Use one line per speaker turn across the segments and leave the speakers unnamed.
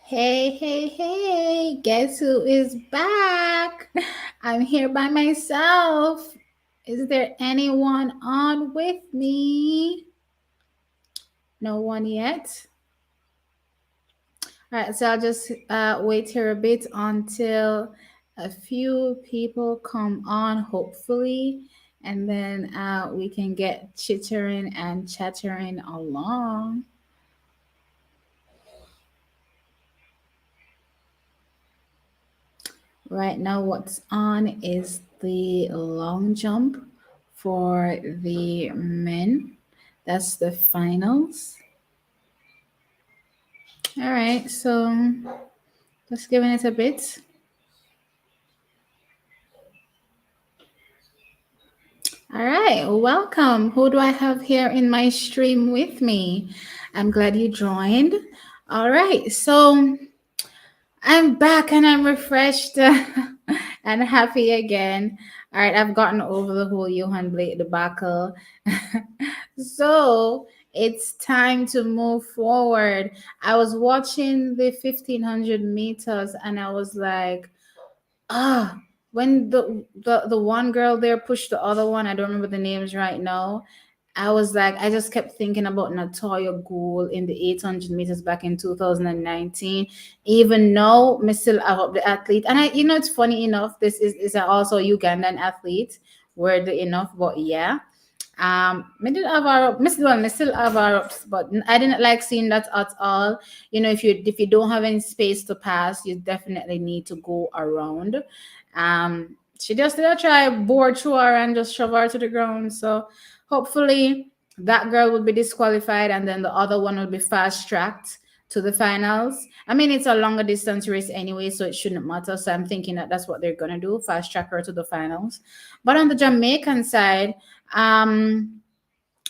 Hey, hey, hey, guess who is back? I'm here by myself. Is there anyone on with me? No one yet? All right, so I'll just wait here a bit until a few people come on, hopefully, and then we can get chittering and chattering along. Right now, what's on is the long jump for the men. That's the finals. All right, so just giving it a bit. All right, welcome. Who do I have here in my stream with me? I'm glad you joined. All right, so I'm back and I'm refreshed and happy again. All right, I've gotten over the whole Johan Blake debacle. So it's time to move forward. I was watching the 1500 meters and I was like, ah, when the one girl there pushed the other one, I don't remember the names right now. I was like, I just kept thinking about Natoya Gould in the 800 meters back in 2019. Even though me still have up the athlete, and it's funny enough. This is also a Ugandan athlete. Weirdly enough, but yeah. Me did have our me still have our, but I didn't like seeing that at all. If you don't have any space to pass, you definitely need to go around. She just did a try board through her and just shove her to the ground. So hopefully that girl will be disqualified, and then the other one will be fast tracked to the finals. I mean, it's a longer distance race anyway, so it shouldn't matter. So I'm thinking that that's what they're gonna do, fast track her to the finals. But on the Jamaican side, um,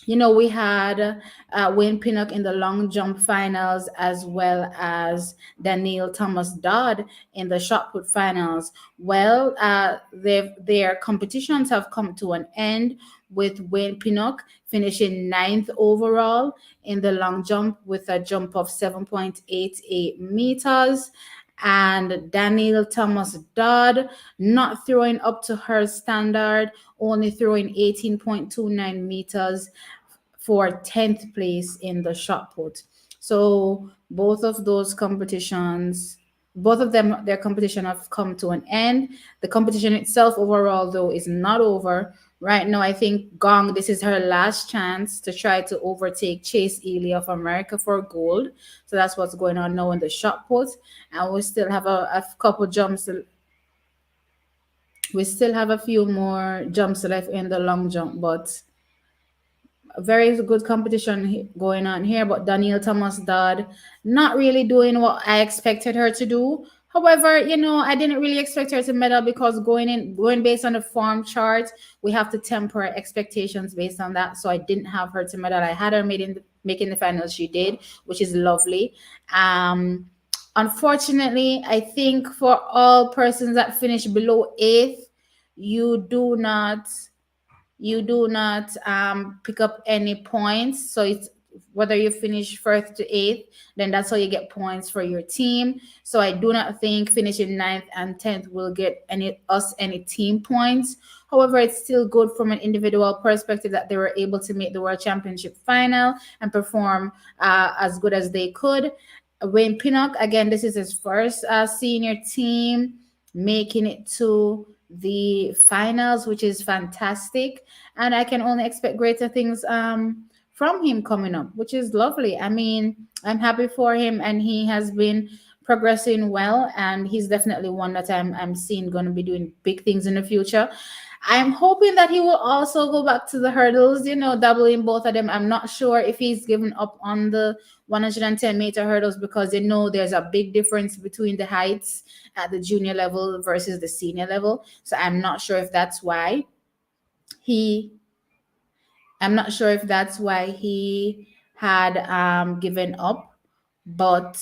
we had Wayne Pinnock in the long jump finals, as well as Daniel Thomas Dodd in the shot put finals. Well, their competitions have come to an end, with Wayne Pinnock finishing ninth overall in the long jump with a jump of 7.88 meters. And Daniel Thomas Dodd not throwing up to her standard, only throwing 18.29 meters for 10th place in the shot put. So both of them, their competition have come to an end. The competition itself overall, though, is not over. Right now, I think Gong, this is her last chance to try to overtake Chase Ely of America for gold. So that's what's going on now in the shot put. And we still have a couple jumps. We still have a few more jumps left in the long jump, but a very good competition going on here. But Danielle Thomas Dodd not really doing what I expected her to do. However, I didn't really expect her to medal, because going based on the form chart, we have to temper expectations based on that. So I didn't have her to medal. I had her making the finals. She did, which is lovely. Unfortunately, I think for all persons that finish below eighth, you do not pick up any points. So it's whether you finish first to eighth, then that's how you get points for your team. So I do not think finishing ninth and 10th will get any team points. However, it's still good from an individual perspective that they were able to make the World Championship final and perform as good as they could. Wayne Pinnock, again, this is his first senior team making it to the finals, which is fantastic. And I can only expect greater things from him coming up, which is lovely. I mean, I'm happy for him, and he has been progressing well, and he's definitely one that I'm seeing going to be doing big things in the future. I'm hoping that he will also go back to the hurdles, doubling both of them. I'm not sure if he's given up on the 110-meter hurdles, because there's a big difference between the heights at the junior level versus the senior level. So he I'm not sure if that's why he had given up. But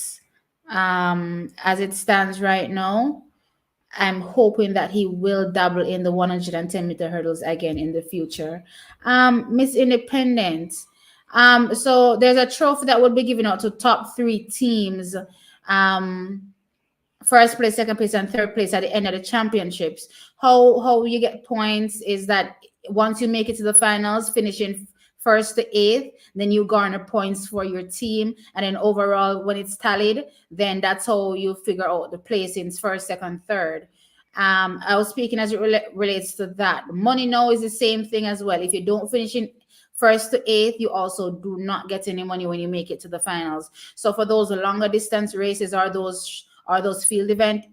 as it stands right now, I'm hoping that he will double in the 110-meter hurdles again in the future. Miss Independent. So there's a trophy that will be given out to top three teams um first place, second place, and third place at the end of the championships. How you get points is that once you make it to the finals, finishing first to eighth, then you garner points for your team, and then overall, when it's tallied, then that's how you figure out the placings first, second, third. I was speaking as it relates to that. Money now is the same thing as well. If you don't finish in first to eighth, you also do not get any money when you make it to the finals. So for those longer distance races, or those field event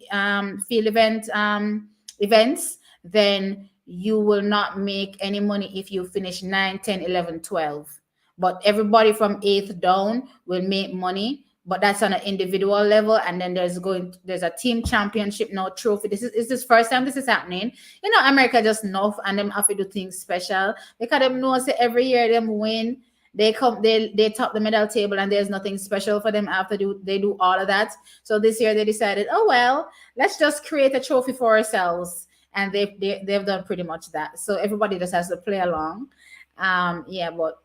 events, then you will not make any money if you finish 9, 10, 11, 12. But everybody from eighth down will make money, but that's on an individual level. And then there's a team championship now trophy. This first time this is happening. You know, America just know, and them have to do things special because them know say every year them win. They top the medal table, and there's nothing special for them after they do all of that. So this year they decided, oh well, let's just create a trophy for ourselves, and they've done pretty much that. So everybody just has to play along. Yeah, but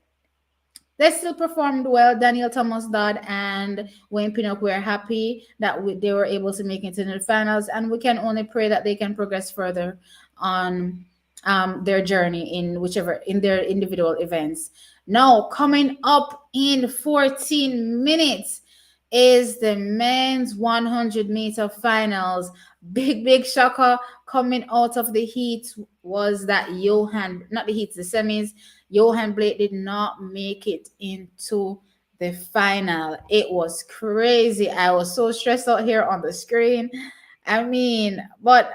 they still performed well. Daniel Thomas Dodd and Wayne Pinnock were happy that they were able to make it into the finals, and we can only pray that they can progress further on their journey in their individual events. Now, coming up in 14 minutes is the men's 100-meter finals. Big shocker coming out of the heat was that not the heats, the semis. Johan Blake did not make it into the final. It was crazy. I was so stressed out here on the screen. I mean, but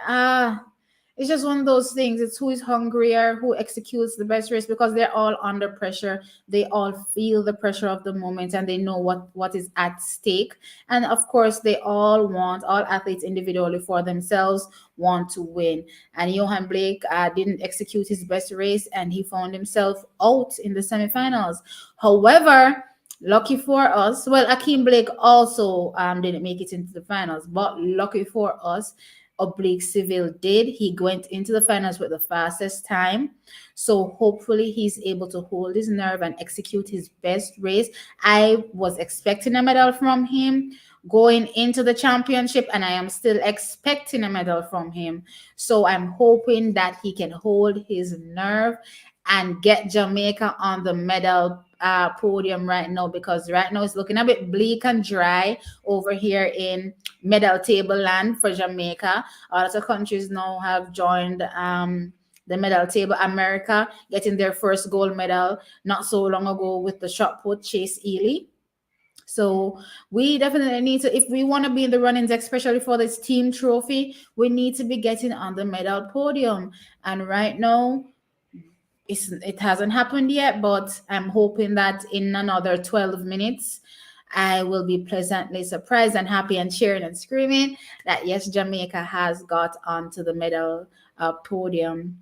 it's just one of those things. It's who is hungrier, who executes the best race, because they're all under pressure. They all feel the pressure of the moment, and they know what is at stake. And of course, all athletes individually for themselves want to win. And Johan Blake didn't execute his best race, and he found himself out in the semifinals. However, lucky for us, well, Akeem Blake also didn't make it into the finals, but lucky for us, Oblique Civil did. He went into the finals with the fastest time. So hopefully he's able to hold his nerve and execute his best race. I was expecting a medal from him going into the championship, and I am still expecting a medal from him. So I'm hoping that he can hold his nerve and get Jamaica on the medal podium right now, because right now it's looking a bit bleak and dry over here in medal table land for Jamaica. Other countries now have joined the medal table. America getting their first gold medal not so long ago with the shot put Chase Ely. So we definitely need to, if we want to be in the runnings, especially for this team trophy, we need to be getting on the medal podium. And right now, it hasn't happened yet, but I'm hoping that in another 12 minutes, I will be pleasantly surprised and happy and cheering and screaming that yes, Jamaica has got onto the medal podium.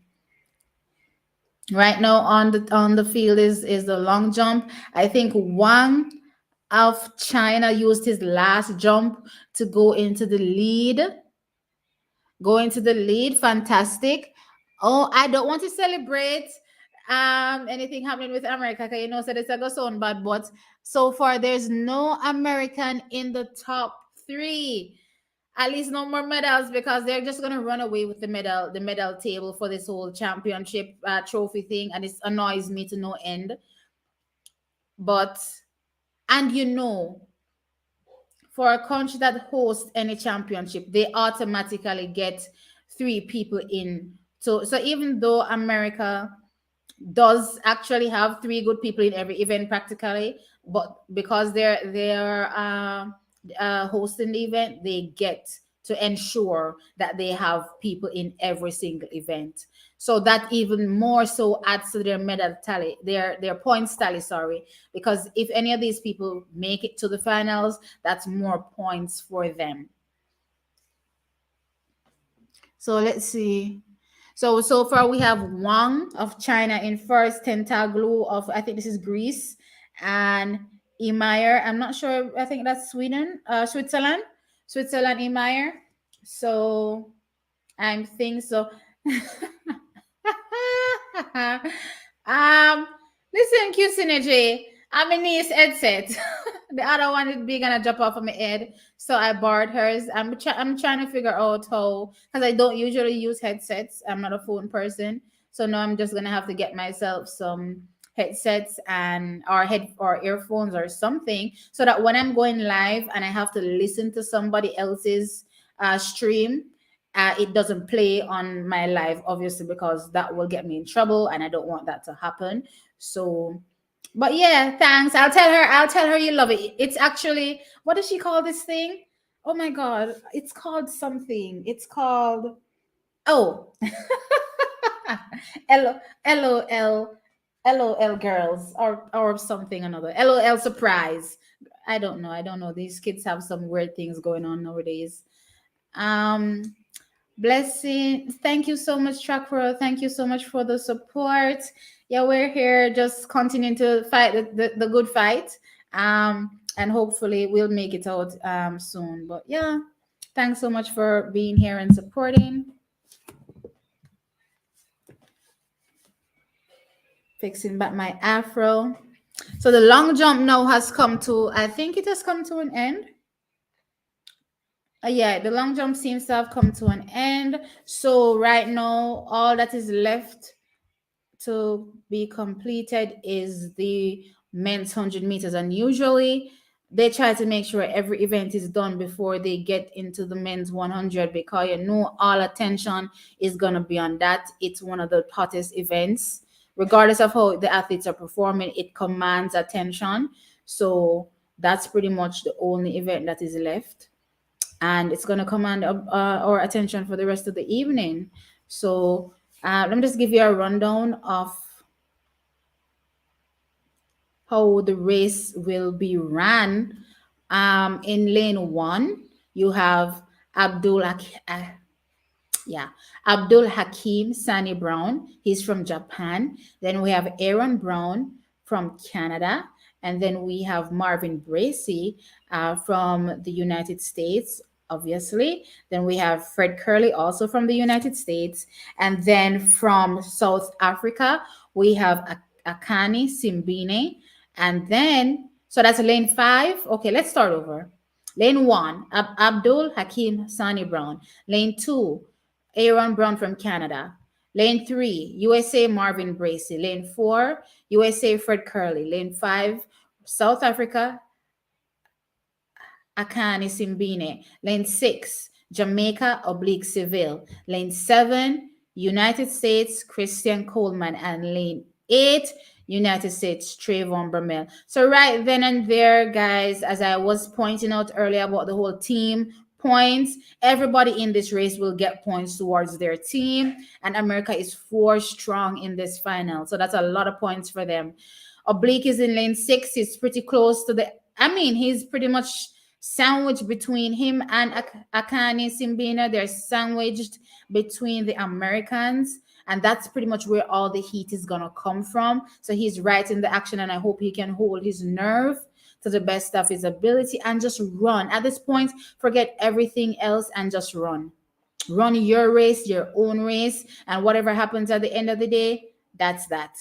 Right now on the field is the long jump. I think Wang of China used his last jump to go into the lead. Fantastic. Oh, I don't want to celebrate anything happening with America, because you know, so it's a go sound bad, but so far there's no American in the top 3. At least no more medals, because they're just gonna run away with the medal table for this whole championship trophy thing, and it annoys me to no end. But and you know, for a country that hosts any championship, they automatically get 3 people in. So even though America does actually have 3 good people in every event practically, but because they're hosting the event, they get to ensure that they have people in every single event. So that even more so adds to their medal tally, their points tally, sorry, because if any of these people make it to the finals, that's more points for them. So let's see. So far we have Wang of China in first, Tentaglu of, I think this is Greece, and Emeyer. I'm not sure. I think that's Switzerland, Emeyer. So I think so. Listen, Q Synergy. I'm a niece headset. The other one is big and I drop off of my head. So I borrowed hers. I'm trying to figure out how, because I don't usually use headsets. I'm not a phone person. So now I'm just gonna have to get myself some headsets and or head or earphones or something, so that when I'm going live and I have to listen to somebody else's stream, it doesn't play on my live, obviously, because that will get me in trouble and I don't want that to happen. So but yeah, thanks. I'll tell her you love it. It's actually, what does she call this thing? Oh my god, it's called something. It's called, oh, L LOL LOL girls, or something another. LOL surprise. I don't know. I don't know. These kids have some weird things going on nowadays. Um Blessing. Thank you so much, Chakra. Thank you so much for the support. Yeah, we're here just continuing to fight the good fight. And hopefully we'll make it out soon. But yeah, thanks so much for being here and supporting. Fixing back my afro. So the long jump now has come to, I think it has come to an end. Yeah, the long jump seems to have come to an end. So right now, all that is left to be completed is the men's 100 meters. And usually they try to make sure every event is done before they get into the men's 100, because you know all attention is going to be on that. It's one of the hottest events. Regardless of how the athletes are performing, it commands attention. So that's pretty much the only event that is left, and it's going to command our attention for the rest of the evening. So let me just give you a rundown of how the race will be ran. In lane one, you have Abdul yeah, Abdul Hakim Sani Brown. He's from Japan. Then we have Aaron Brown from Canada. And then we have Marvin Bracy from the United States, obviously. Then we have Fred Curley, also from the United States. And then from South Africa, we have Akani Simbine. And then, so that's lane five. Okay, let's start over. Lane one, Abdul Hakim Sani Brown. Lane two, Aaron Brown from Canada. Lane three, USA Marvin Bracy. Lane four, USA Fred Curley. Lane five, South Africa Akani Simbine. Lane six, Jamaica Oblique Seville. Lane seven, United States Christian Coleman. And lane eight, United States Trayvon Bromell. So right then and there, guys, as I was pointing out earlier about the whole team points, everybody in this race will get points towards their team, and America is four strong in this final. So that's a lot of points for them. Oblique is in lane six. He's pretty close to the, I mean, he's pretty much sandwiched between him and Akani Simbina. They're sandwiched between the Americans, and that's pretty much where all the heat is gonna come from. So he's right in the action, and I hope he can hold his nerve to the best of his ability and just run. At this point, forget everything else and just run. Run your race, your own race, and whatever happens at the end of the day, that's that.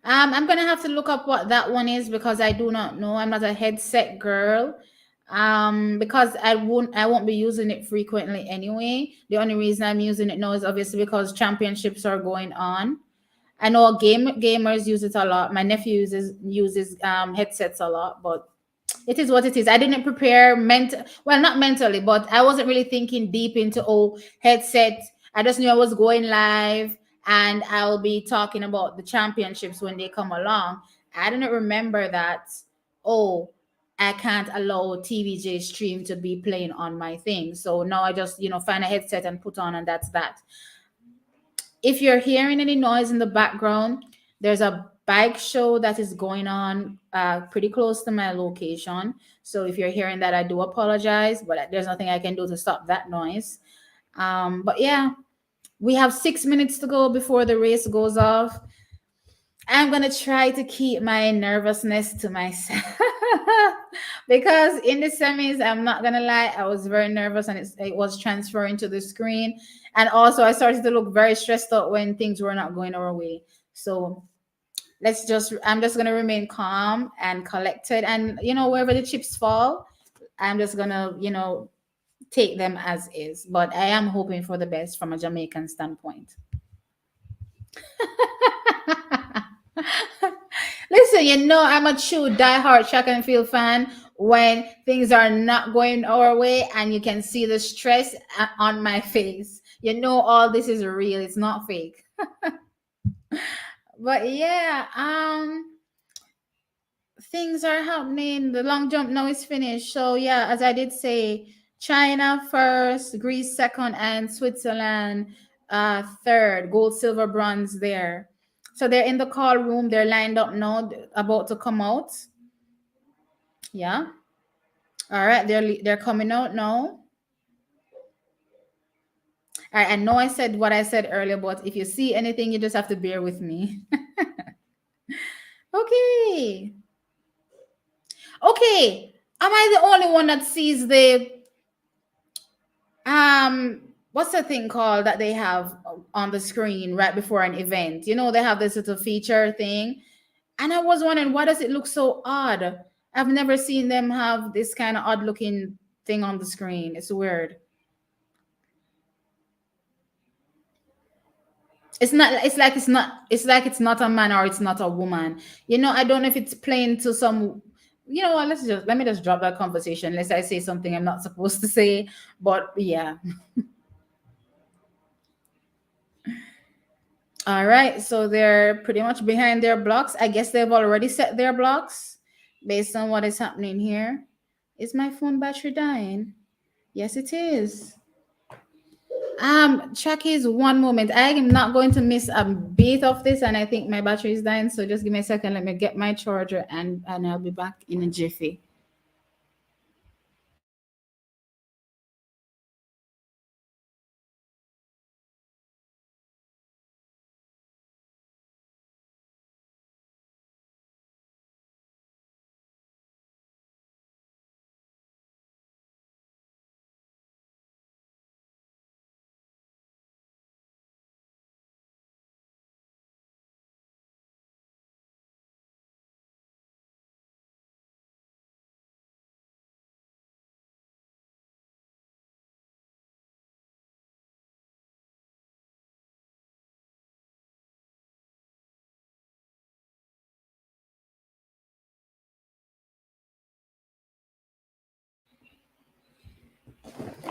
I'm gonna have to look up what that one is, because I do not know. I'm not a headset girl. Because I won't be using it frequently anyway. The only reason I'm using it now is obviously because championships are going on. I know gamers use it a lot. My nephew uses headsets a lot, but it is what it is. I didn't prepare well, not mentally, but I wasn't really thinking deep into headset. I just knew I was going live and I'll be talking about the championships when they come along. I didn't remember that, oh, I can't allow TVJ stream to be playing on my thing. So now I just, find a headset and put on, and that's that. If you're hearing any noise in the background, there's a bike show that is going on pretty close to my location. So if you're hearing that, I do apologize, but there's nothing I can do to stop that noise. But yeah, we have 6 minutes to go before the race goes off. I'm going to try to keep my nervousness to myself because in the semis, I'm not going to lie, I was very nervous and it was transferring to the screen. And also, I started to look very stressed out when things were not going our way. So I'm just gonna remain calm and collected, and wherever the chips fall, I'm just gonna take them as is. But I am hoping for the best from a Jamaican standpoint. Listen, I'm a true diehard track and field fan. When things are not going our way and you can see the stress on my face, all this is real. It's not fake. But yeah, things are happening. The long jump now is finished. So yeah, as I did say, China first, Greece second, and Switzerland third. Gold, silver, bronze there. So they're in the call room. They're lined up now, about to come out. Yeah. All right. They're coming out now. All right. I know I said what I said earlier, but if you see anything, you just have to bear with me. Okay. Okay. Am I the only one that sees the what's the thing called that they have on the screen right before an event? They have this little feature thing, and I was wondering, why does it look so odd? I've never seen them have this kind of odd looking thing on the screen. It's weird. It's like it's not a man or it's not a woman. I don't know if it's playing to some. What, let me just drop that conversation unless I say something I'm not supposed to say. But yeah. All right, so they're pretty much behind their blocks. I guess they've already set their blocks based on what is happening here. Is my phone battery dying? Yes, it is. Chucky's, one moment. I am not going to miss a beat of this, and I think my battery is dying. So just give me a second. Let me get my charger, and I'll be back in a jiffy.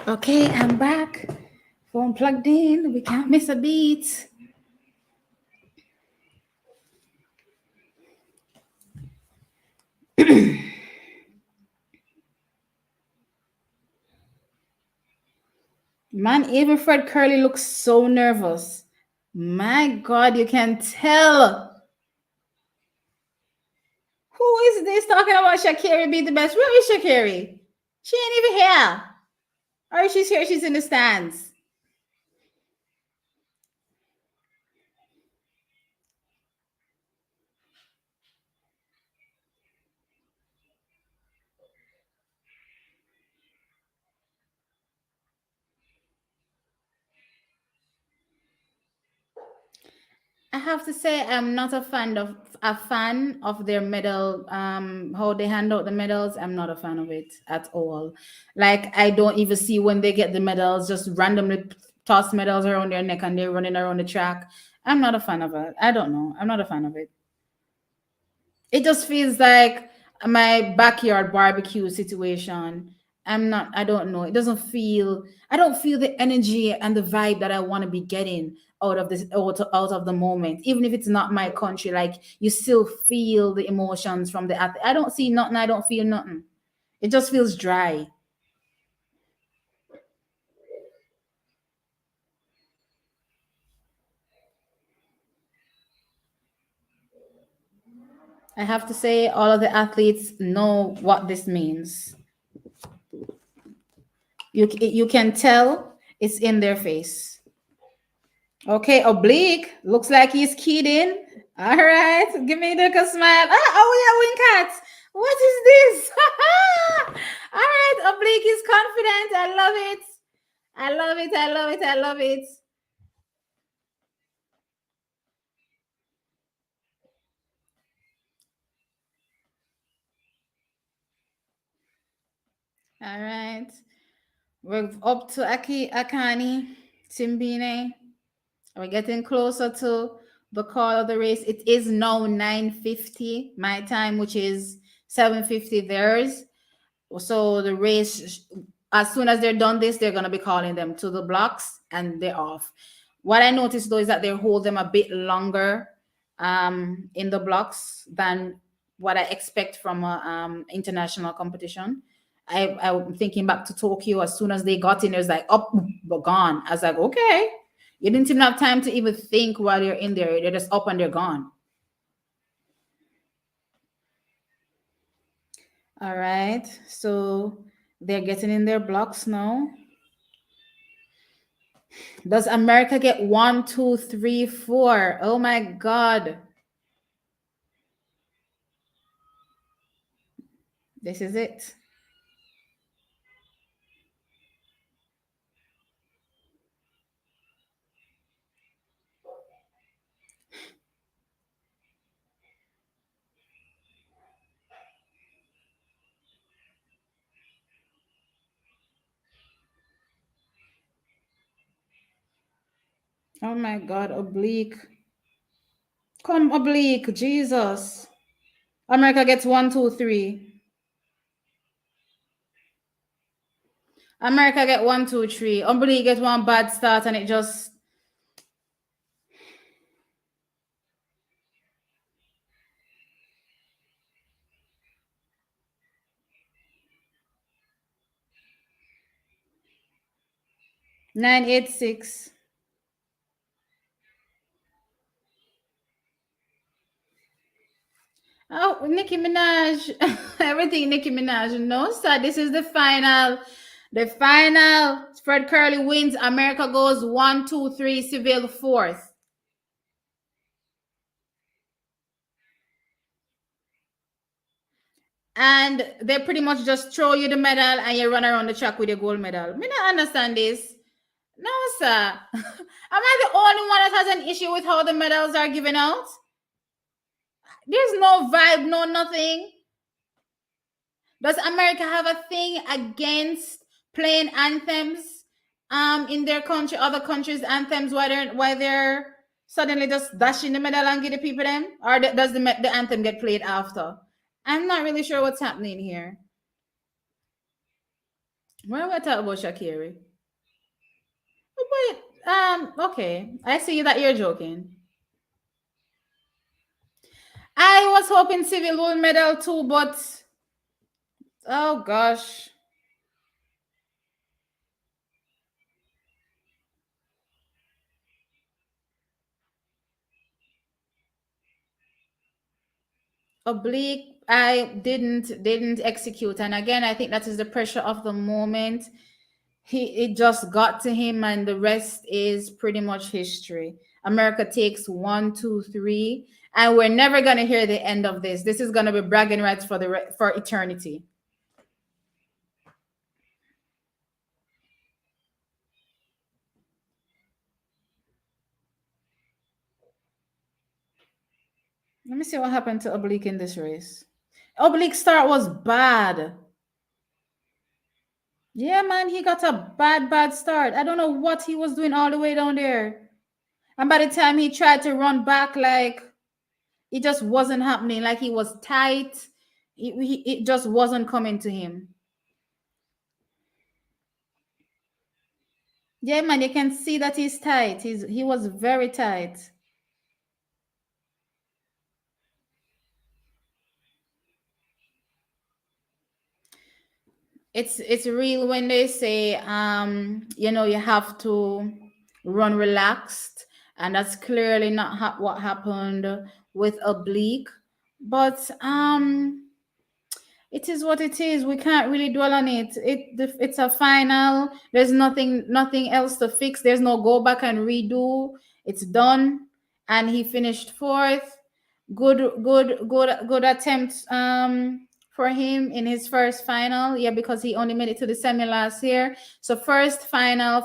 Okay, I'm back. Phone plugged in. We can't miss a beat. Man, even Fred Curly looks so nervous. My God, you can tell. Who is this talking about Shakiri be the best? Where is Shakiri? She ain't even here. Or if she's here, she's in the stands. I have to say I'm not a fan of their medal, how they hand out the medals. I'm not a fan of it at all. Like, I don't even see when they get the medals, just randomly toss medals around their neck and they're running around the track. I'm not a fan of it. I don't know. I'm not a fan of it. It just feels like my backyard barbecue situation. I don't know. I don't feel the energy and the vibe that I want to be getting out of the moment. Even if it's not my country, like, you still feel the emotions from the athlete. I don't see nothing. I don't feel nothing. It just feels dry. I have to say all of the athletes know what this means. You can tell it's in their face. Okay, oblique. Looks like he's keyed in. All right, give me the smile. Oh yeah, wing cat. What is this? All right, oblique is confident. I love it. I love it. I love it. I love it. All right. We're up to Akani, Timbine. We're getting closer to the call of the race. It is now 9:50 my time, which is 7:50 theirs. So the race, as soon as they're done this, they're gonna be calling them to the blocks and they're off. What I noticed though is that they hold them a bit longer in the blocks than what I expect from a international competition. I'm thinking back to Tokyo. As soon as they got in, it was like up, but gone. I was like, okay, you didn't even have time to even think while you're in there. They're just up and they're gone. All right, so they're getting in their blocks now. Does America get one, two, three, four? Oh my God. This is it. Oh my God, oblique. Come, oblique, Jesus. America gets one, two, three. America get one, two, three. Oblique get one bad start and it just 986. Oh, Nicki Minaj. Everything Nicki Minaj. No, sir. This is the final. The final. Fred Curley wins. America goes one, two, three. Seville fourth. And they pretty much just throw you the medal and you run around the track with your gold medal. Me not understand this. No, sir. Am I the only one that has an issue with how the medals are given out? There's no vibe, no nothing. Does America have a thing against playing anthems in their country, other countries' anthems, why they're suddenly just dashing the medal and give the people them? Or does the anthem get played after? I'm not really sure what's happening here. Why are we talking about Shakiri? But okay. I see that you're joking. I was hoping Civil will medal too, but oh gosh. Oblique, I didn't execute. And again, I think that is the pressure of the moment. It just got to him, and the rest is pretty much history. America takes one, two, three, and we're never gonna hear the end of this. This is gonna be bragging rights for for eternity. Let me see what happened to Oblique in this race. Oblique start was bad. Yeah, man, he got a bad start. I don't know what he was doing all the way down there. And by the time he tried to run back, like it just wasn't happening. Like he was tight. It just wasn't coming to him. Yeah, man, you can see that he's tight. He was very tight. It's real when they say you have to run relaxed, and that's clearly not what happened with Oblique. But it is what it is. We can't really dwell on it. It's a final. There's nothing else to fix. There's no go back and redo. It's done, and he finished fourth. Good attempt for him in his first final. Yeah, because he only made it to the semi last year. So first final,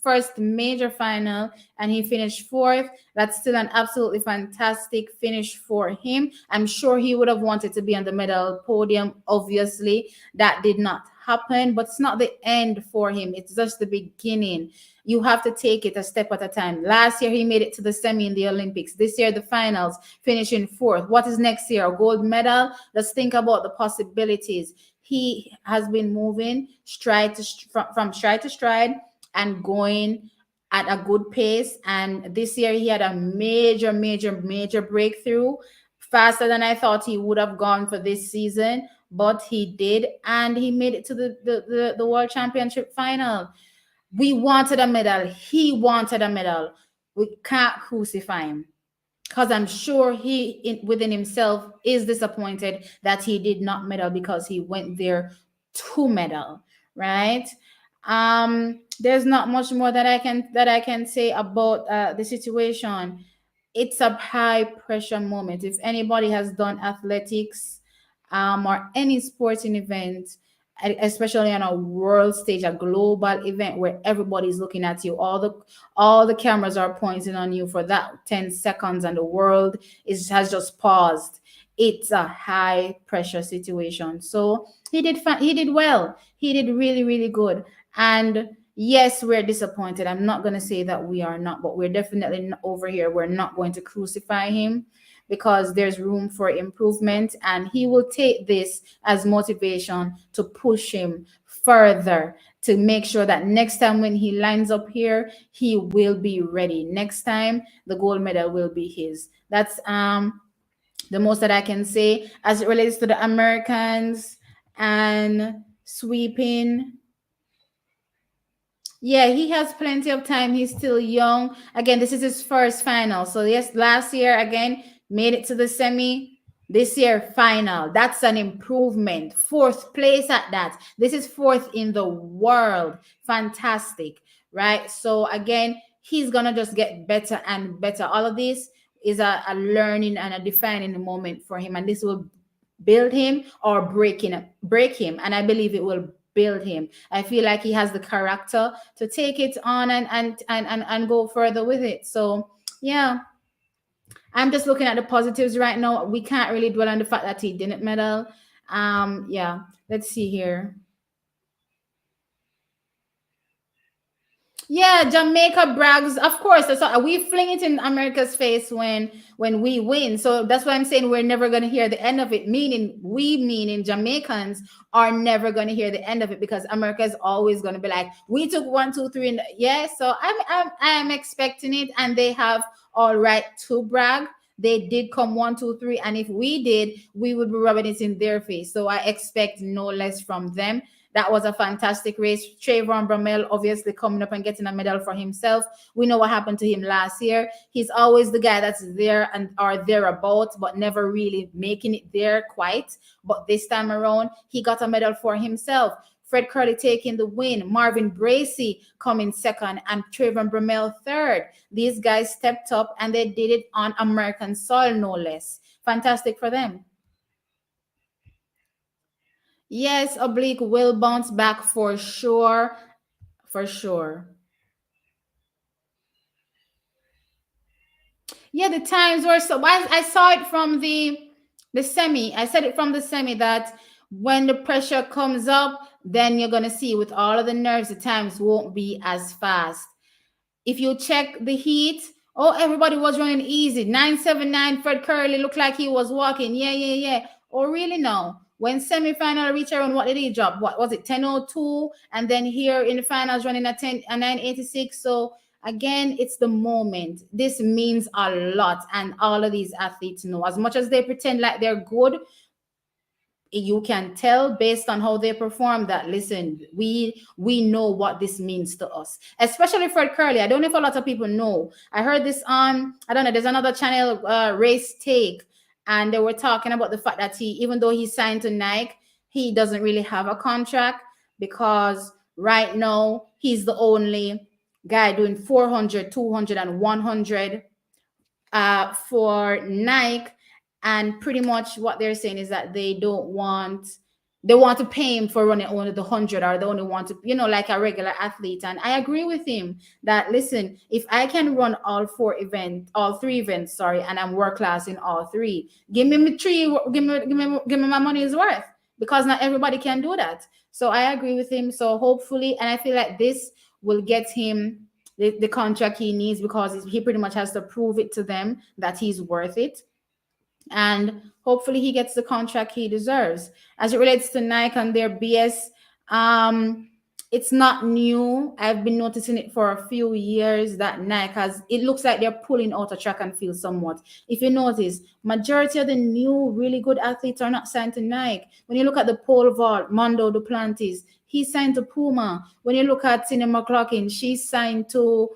first major final, and he finished fourth. That's still an absolutely fantastic finish for him. I'm sure he would have wanted to be on the medal podium. Obviously, that did not happen, but it's not the end for him. It's just the beginning. You have to take it a step at a time. Last year, he made it to the semi in the Olympics. This year, the finals, finishing fourth. What is next year? A gold medal? Let's think about the possibilities. He has been moving from stride to stride and going at a good pace. And this year, he had a major, major, major breakthrough, faster than I thought he would have gone for this season, but he did, and he made it to the World Championship final. We wanted a medal. He wanted a medal. We can't crucify him because I'm sure within himself is disappointed that he did not medal because he went there to medal, right? There's not much more that I can say about the situation. It's a high pressure moment. If anybody has done athletics or any sporting event, especially on a world stage, a global event where everybody's looking at you, all the cameras are pointing on you for that 10 seconds, and the world has just paused. It's a high pressure situation. So he did well. He did really, really good. And yes, we're disappointed. I'm not going to say that we are not, but we're definitely over here. We're not going to crucify him because there's room for improvement, and he will take this as motivation to push him further, to make sure that next time when he lines up here, he will be ready. Next time the gold medal will be his. That's the most that I can say as it relates to the Americans and sweeping. Yeah, he has plenty of time. He's still young. Again, this is his first final. So yes, last year again made it to the semi. This year final. That's an improvement. Fourth place at that. This is fourth in the world. Fantastic, right? So again, he's gonna just get better and better. All of this is a learning and a defining moment for him, and this will build him or break him. And I believe it will build him. I feel like he has the character to take it on and go further with it. So yeah, I'm just looking at the positives right now. We can't really dwell on the fact that he didn't medal. Yeah, let's see here. Yeah, Jamaica brags. Of course, that's what, we fling it in America's face when we win. So that's why I'm saying we're never going to hear the end of it. Meaning Jamaicans are never going to hear the end of it, because America is always going to be like, we took one, two, three, and yeah. So I'm expecting it, and they have all right to brag. They did come one, two, three, and if we did, we would be rubbing it in their face. So I expect no less from them. That was a fantastic race. Trayvon Bromell obviously coming up and getting a medal for himself. We know what happened to him last year. He's always the guy that's there and are thereabouts, but never really making it there quite. But this time around, he got a medal for himself. Fred Curley taking the win. Marvin Bracey coming second, and Trayvon Bromell third. These guys stepped up and they did it on American soil, no less. Fantastic for them. Yes, Oblique will bounce back for sure. For sure. Yeah, the times were so. I saw it from the semi. I said it from the semi that when the pressure comes up, then you're gonna see with all of the nerves, the times won't be as fast. If you check the heat, oh, everybody was running easy. 979, Fred Curley looked like he was walking. Yeah, yeah, yeah. Oh, really? No. When semi-final reach around, what did he drop? What was it? 10:02, and then here in the finals running at 9:86. So again, it's the moment. This means a lot, and all of these athletes know. As much as they pretend like they're good, you can tell based on how they perform that, listen, we know what this means to us, especially Fred Curley. I don't know if a lot of people know. I heard this on, I don't know, there's another channel, Race Take, and they were talking about the fact that he, even though he signed to Nike, he doesn't really have a contract, because right now he's the only guy doing 400, 200, and 100 for Nike. And pretty much what they're saying is that they want to pay him for running only the 100, or they only want to, like a regular athlete. And I agree with him that, listen, if I can run all three events, sorry, and I'm world class in all three, give me my money's worth. because not everybody can do that. So I agree with him. So hopefully, and I feel like this will get him the contract he needs, because he pretty much has to prove it to them that he's worth it. And hopefully he gets the contract he deserves. As it relates to Nike and their BS, um, it's not new. I've been noticing it for a few years that Nike has. It looks like they're pulling out a track and field somewhat. If you notice, majority of the new really good athletes are not signed to Nike. When you look at the pole vault, Mondo Duplantis, he's signed to Puma. When you look at Cinema McLaughlin, she's signed to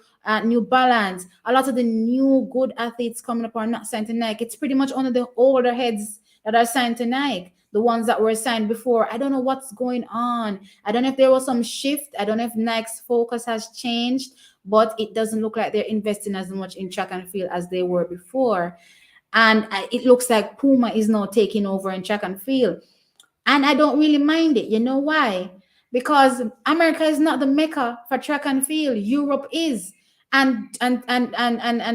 New Balance. A lot of the new good athletes coming up are not signed to Nike. It's pretty much only the older heads that are signed to Nike. The ones that were signed before, I don't know what's going on. I don't know if there was some shift. I don't know if Nike's focus has changed, but it doesn't look like they're investing as much in track and field as they were before. And it looks like Puma is now taking over in track and field. And I don't really mind it. You know why? Because America is not the mecca for track and field. Europe is. And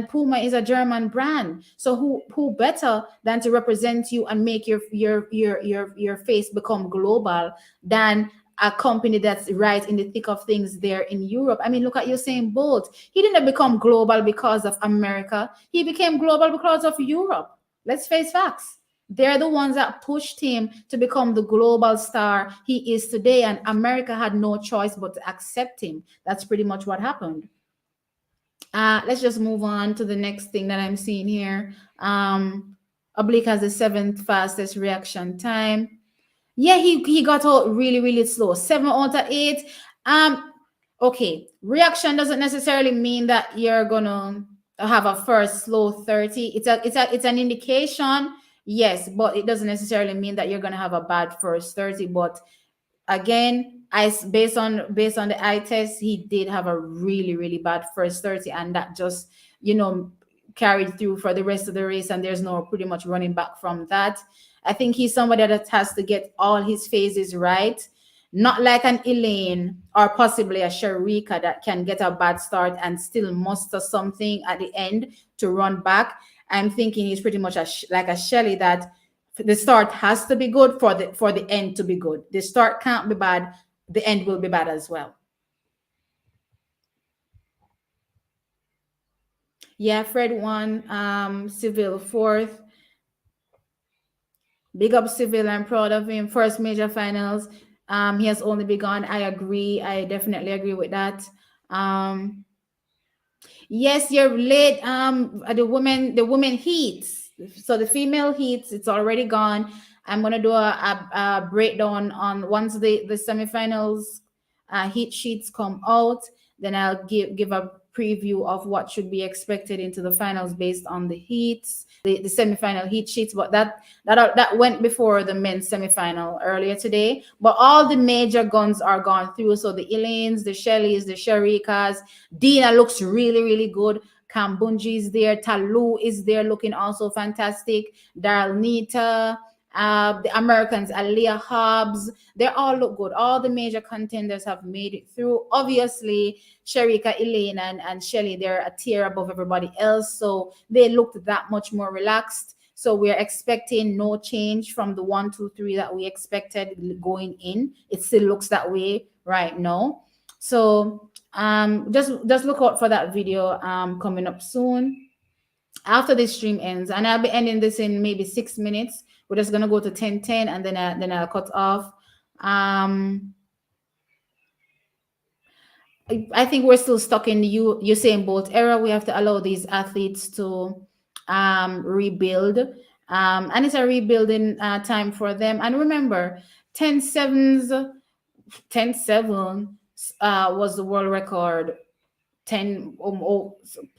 Puma is a German brand. So who better than to represent you and make your face become global than a company that's right in the thick of things there in Europe? I mean, look at Usain Bolt. He didn't become global because of America. He became global because of Europe. Let's face facts. They're the ones that pushed him to become the global star he is today, and America had no choice but to accept him. That's pretty much what happened. Let's just move on to the next thing that I'm seeing here. Oblique has the seventh fastest reaction time. Yeah, he got out really, really slow. 7 out of 8. Okay, reaction doesn't necessarily mean that you're gonna have a first slow 30. It's an indication, yes, but it doesn't necessarily mean that you're gonna have a bad first 30. But again, based on the eye test, he did have a really, really bad first 30, and that just, carried through for the rest of the race, and there's no pretty much running back from that. I think he's somebody that has to get all his phases right, not like an Elaine or possibly a Sharika that can get a bad start and still muster something at the end to run back. I'm thinking he's pretty much like a Shelly, that the start has to be good for the end to be good. The start can't be bad, the end will be bad as well. Yeah, Fred won. Civil fourth. Big up Civil. I'm proud of him. First major finals. He has only begun. I agree. I definitely agree with that. Yes, you're late. The women heats. So the female heats, it's already gone. I'm gonna do a breakdown on once the semifinals heat sheets come out. Then I'll give a preview of what should be expected into the finals based on the heats, the semifinal heat sheets. But that went before the men's semifinal earlier today. But all the major guns are gone through. So the Elaines, the Shellys, the Sharikas. Dina looks really, really good. Kambunji is there. Talu is there, looking also fantastic. Daryl Nita, the Americans, Aaliyah Hobbs, they all look good. All the major contenders have made it through. Obviously, Sharika, Elaine, and Shelly, they're a tier above everybody else. So they looked that much more relaxed. So we're expecting no change from the 1, 2, 3 that we expected going in. It still looks that way right now. So just look out for that video coming up soon after this stream ends, and I'll be ending this in maybe 6 minutes. We're just gonna go to 10:10, and then I'll cut off. I think we're still stuck in the Usain Bolt era. We have to allow these athletes to rebuild, and it's a rebuilding time for them. And remember, 10:7 was the world record 10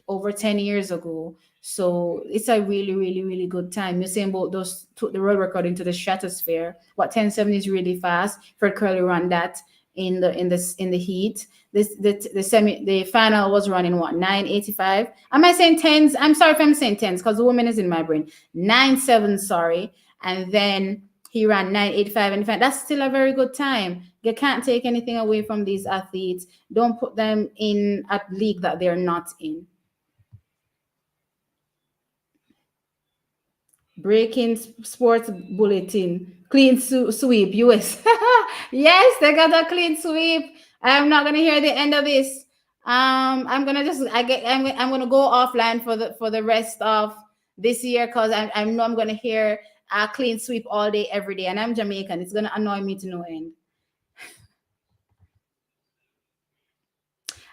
over 10 years ago. So it's a really, really, really good time. Usain Bolt those took the world record into the stratosphere. But 10:7 is really fast. Fred Curley ran that in the heat. The final was running what, 9:85. Am I saying tens? I'm sorry if I'm saying tens, because the woman is in my brain. 9:7, sorry. And then he ran 9:85, and that's still a very good time. You can't take anything away from these athletes. Don't put them in a league that they're not in. Breaking sports bulletin. Clean sweep. US. Yes, they got a clean sweep. I'm not gonna hear the end of this. I'm gonna just I'm gonna go offline for the rest of this year because I know I'm gonna hear a clean sweep all day every day, and I'm Jamaican. It's gonna annoy me to no end.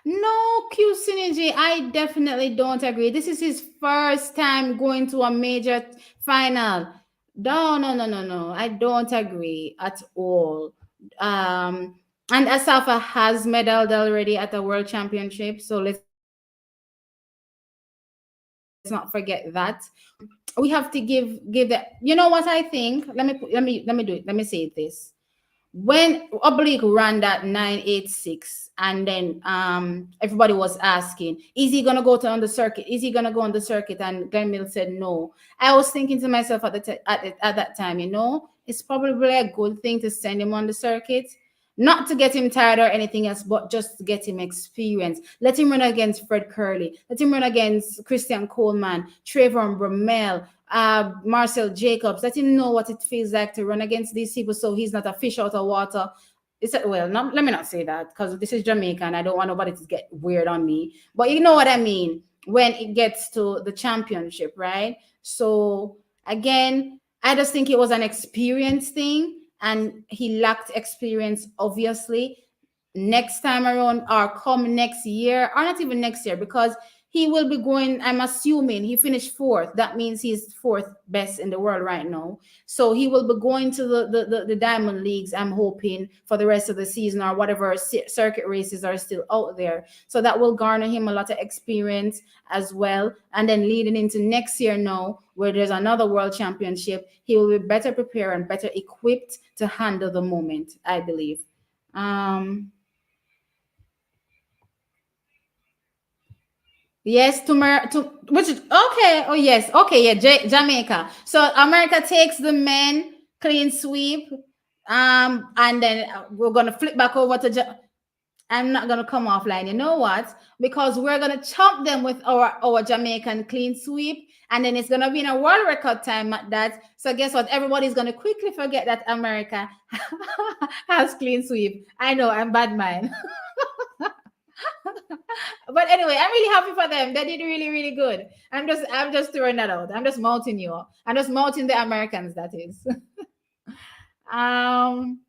No, Q Synergy, I definitely don't agree. This is his first time going to a major final. No, no, no, no, no. I don't agree at all. And Asafa has medaled already at the World Championship, so let's not forget that. We have to give the. You know what I think? Let me do it. Let me say it this. When Oblique ran that 986 and then everybody was asking, is he gonna go to on the circuit, is he gonna go on the circuit, and Glenn Mill said no. I was thinking to myself at that time, it's probably a good thing to send him on the circuit, not to get him tired or anything else, but just to get him experience. Let him run against Fred Curley. Let him run against Christian Coleman, Trayvon Bromell, Marcel Jacobs. Let him know what it feels like to run against these people, so he's not a fish out of water. It's well, let me not say that because this is Jamaica and I don't want nobody to get weird on me. But you know what I mean when it gets to the championship, right? So again, I just think it was an experience thing, and he lacked experience, obviously. Next time around, or come next year, or not even next year, because he will be going. I'm assuming he finished fourth. That means he's fourth best in the world right now. So he will be going to the Diamond Leagues, I'm hoping, for the rest of the season, or whatever circuit races are still out there. So that will garner him a lot of experience as well. And then leading into next year now, where there's another world championship, he will be better prepared and better equipped to handle the moment, I believe. Um, Yes, to which is okay. Oh yes, okay, yeah, Jamaica. So America takes the men clean sweep, and then we're gonna flip back over to. I'm not gonna come offline. You know what? Because we're gonna chop them with our Jamaican clean sweep, and then it's gonna be in a world record time at that. So guess what? Everybody's gonna quickly forget that America has clean sweep. I know I'm bad man. But anyway, I'm really happy for them. They did really, really good. I'm just throwing that out. I'm just mounting you. I'm just mounting the Americans, that is. um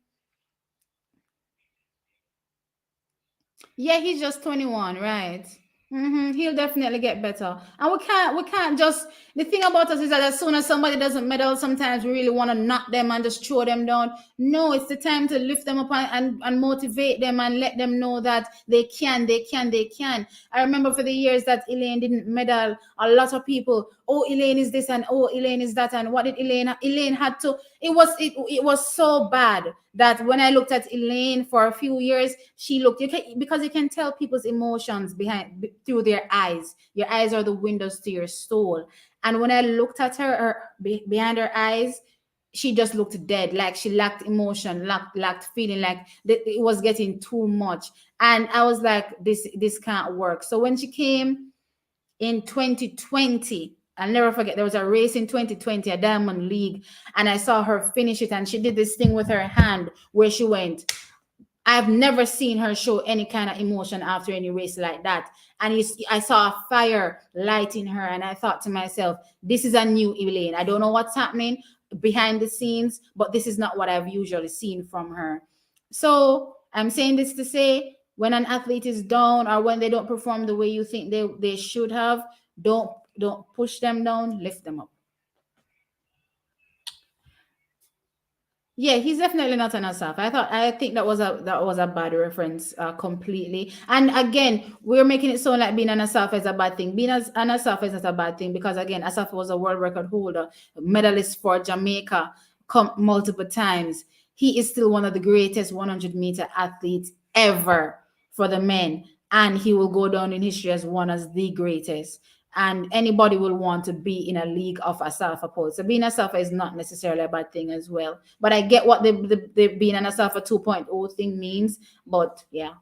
Yeah, he's just 21, right? He'll definitely get better. And we can't just, the thing about us is that as soon as somebody doesn't medal, sometimes we really want to knock them and just throw them down. No, it's the time to lift them up and motivate them and let them know that they can. I remember for the years that Elaine didn't medal, a lot of people, oh, Elaine is this and oh, Elaine is that, and what did Elaine had to, it was so bad that when I looked at Elaine for a few years, she looked, because you can tell people's emotions through their eyes. Your eyes are the windows to your soul. And when I looked at behind her eyes, she just looked dead, like she lacked emotion, lacked feeling, like it was getting too much. And I was like, this can't work. So when she came in 2020, I'll never forget, there was a race in 2020, a Diamond League, and I saw her finish it, and she did this thing with her hand where she went. I've never seen her show any kind of emotion after any race like that. And I saw a fire light in her, and I thought to myself, this is a new Elaine. I don't know what's happening behind the scenes, but this is not what I've usually seen from her. So I'm saying this to say, when an athlete is down or when they don't perform the way you think they should have, don't don't push them down, lift them up. Yeah, he's definitely not an Asaf. I think that was a bad reference completely. And again, we're making it sound like being an Asaf is a bad thing. Being as an Asaf is not a bad thing because again, Asaf was a world record holder, medalist for Jamaica multiple times. He is still one of the greatest 100-meter athletes ever for the men, and he will go down in history as one as the greatest, and anybody will want to be in a league of Asafa pole. So being Asafa is not necessarily a bad thing as well. But I get what the being an Asafa 2.0 thing means. But yeah.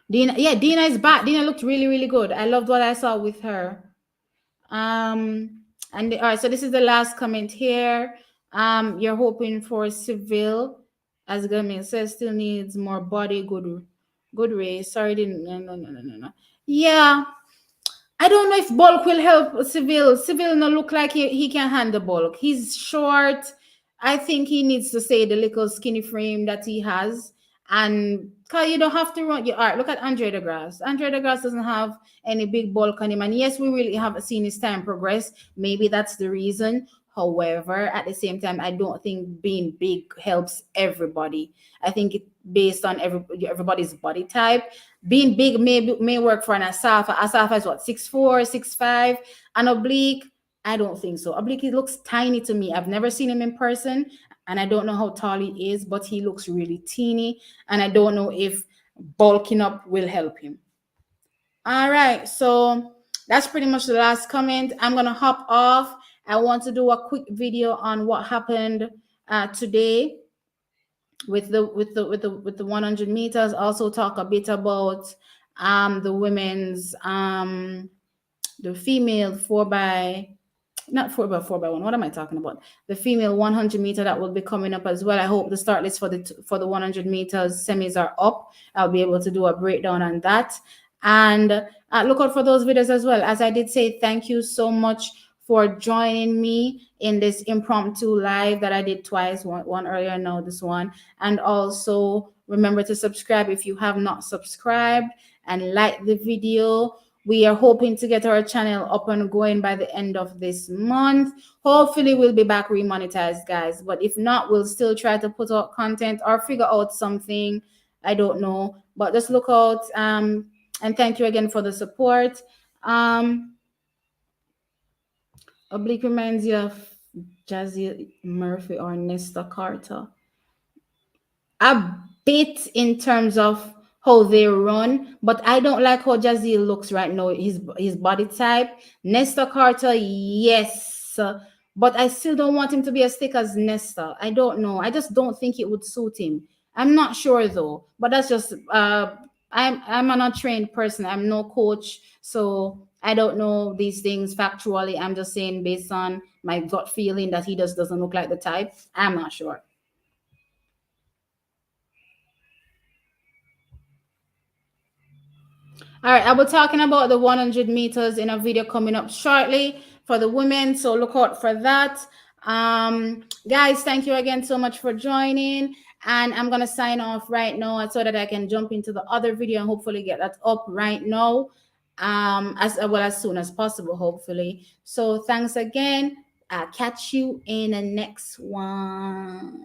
Dina, yeah, Dina is back. Dina looked really, really good. I loved what I saw with her. Um And all right, so this is the last comment here. You're hoping for civil, as Gamil says, still needs more body, good race. Sorry, didn't no. Yeah, I don't know if bulk will help Seville. Seville no look like he can handle bulk. He's short. I think he needs to say the little skinny frame that he has. And cause you don't have to run your art. Look at Andre DeGrasse. Andre DeGrasse doesn't have any big bulk on him. And yes, we really haven't seen his time progress. Maybe that's the reason. However, at the same time, I don't think being big helps everybody. I think it based on everybody's body type. Being big may work for an Asafa. Asafa is what, 6'4", 6'5", and oblique. I don't think so. Oblique, he looks tiny to me. I've never seen him in person, and I don't know how tall he is, but he looks really teeny, and I don't know if bulking up will help him. All right, so that's pretty much the last comment. I'm gonna hop off. I want to do a quick video on what happened today with the 100 meters. Also talk a bit about the women's the female 4x, not 4x1. What am I talking about? The female 100 meter that will be coming up as well. I hope the start list for the 100 meters semis are up. I'll be able to do a breakdown on that. And look out for those videos as well. As I did say, thank you so much for joining me in this impromptu live that I did twice, one earlier, now this one. And also remember to subscribe if you have not subscribed, and like the video. We are hoping to get our channel up and going by the end of this month. Hopefully we'll be back remonetized, guys. But if not, we'll still try to put out content or figure out something. I don't know. But just look out. And thank you again for the support. Oblique reminds you of Jazzy Murphy or Nesta Carter. A bit in terms of how they run, but I don't like how Jazzy looks right now. His body type. Nesta Carter, yes, but I still don't want him to be as thick as Nesta. I don't know. I just don't think it would suit him. I'm not sure though, but that's just I'm an untrained person. I'm no coach, so I don't know these things factually. I'm just saying based on my gut feeling that he just doesn't look like the type. I'm not sure. All right, I'll be talking about the 100 meters in a video coming up shortly for the women, so look out for that. Guys, thank you again so much for joining, and I'm gonna sign off right now so that I can jump into the other video and hopefully get that up right now, as well as soon as possible, hopefully. So thanks again. I'll catch you in the next one.